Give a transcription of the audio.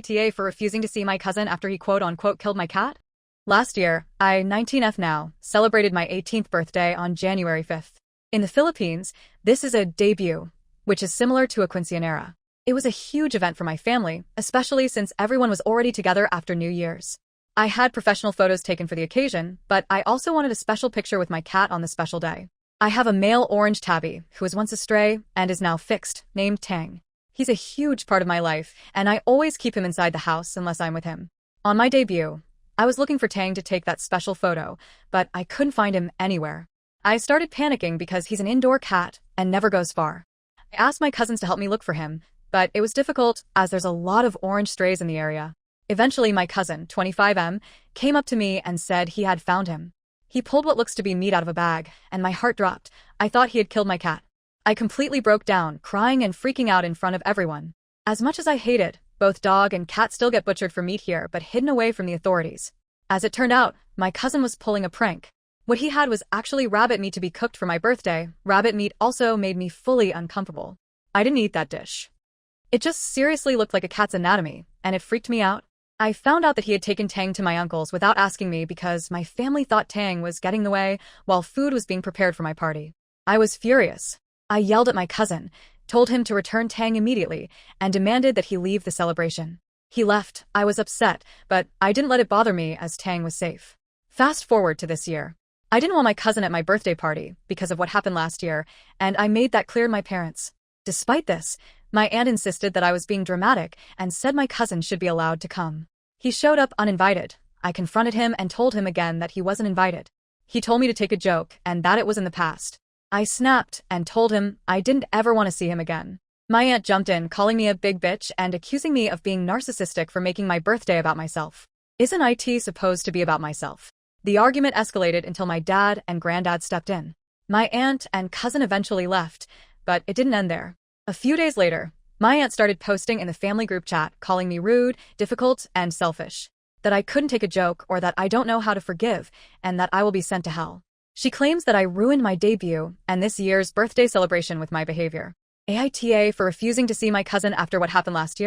AITA for refusing to see my cousin after he quote-unquote killed my cat? Last year, I, 19th now, celebrated my 18th birthday on January 5th. In the Philippines, this is a debut, which is similar to a quinceañera. It was a huge event for my family, especially since everyone was already together after New Year's. I had professional photos taken for the occasion, but I also wanted a special picture with my cat on the special day. I have a male orange tabby, who was once a stray and is now fixed, named Tang. He's a huge part of my life, and I always keep him inside the house unless I'm with him. On my debut, I was looking for Tang to take that special photo, but I couldn't find him anywhere. I started panicking because he's an indoor cat and never goes far. I asked my cousins to help me look for him, but it was difficult as there's a lot of orange strays in the area. Eventually, my cousin, 25M, came up to me and said he had found him. He pulled what looks to be meat out of a bag, and my heart dropped. I thought he had killed my cat. I completely broke down, crying and freaking out in front of everyone. As much as I hate it, both dog and cat still get butchered for meat here but hidden away from the authorities. As it turned out, my cousin was pulling a prank. What he had was actually rabbit meat to be cooked for my birthday. Rabbit meat also made me fully uncomfortable. I didn't eat that dish. It just seriously looked like a cat's anatomy, and it freaked me out. I found out that he had taken Tang to my uncle's without asking me because my family thought Tang was getting in the way while food was being prepared for my party. I was furious. I yelled at my cousin, told him to return Tang immediately, and demanded that he leave the celebration. He left. I was upset, but I didn't let it bother me as Tang was safe. Fast forward to this year. I didn't want my cousin at my birthday party because of what happened last year, and I made that clear to my parents. Despite this, my aunt insisted that I was being dramatic and said my cousin should be allowed to come. He showed up uninvited. I confronted him and told him again that he wasn't invited. He told me to take a joke and that it was in the past. I snapped and told him I didn't ever want to see him again. My aunt jumped in, calling me a big bitch and accusing me of being narcissistic for making my birthday about myself. Isn't IT supposed to be about myself? The argument escalated until my dad and granddad stepped in. My aunt and cousin eventually left, but it didn't end there. A few days later, my aunt started posting in the family group chat, calling me rude, difficult, and selfish. That I couldn't take a joke or that I don't know how to forgive, and that I will be sent to hell. She claims that I ruined my debut and this year's birthday celebration with my behavior. AITA for refusing to see my cousin after what happened last year.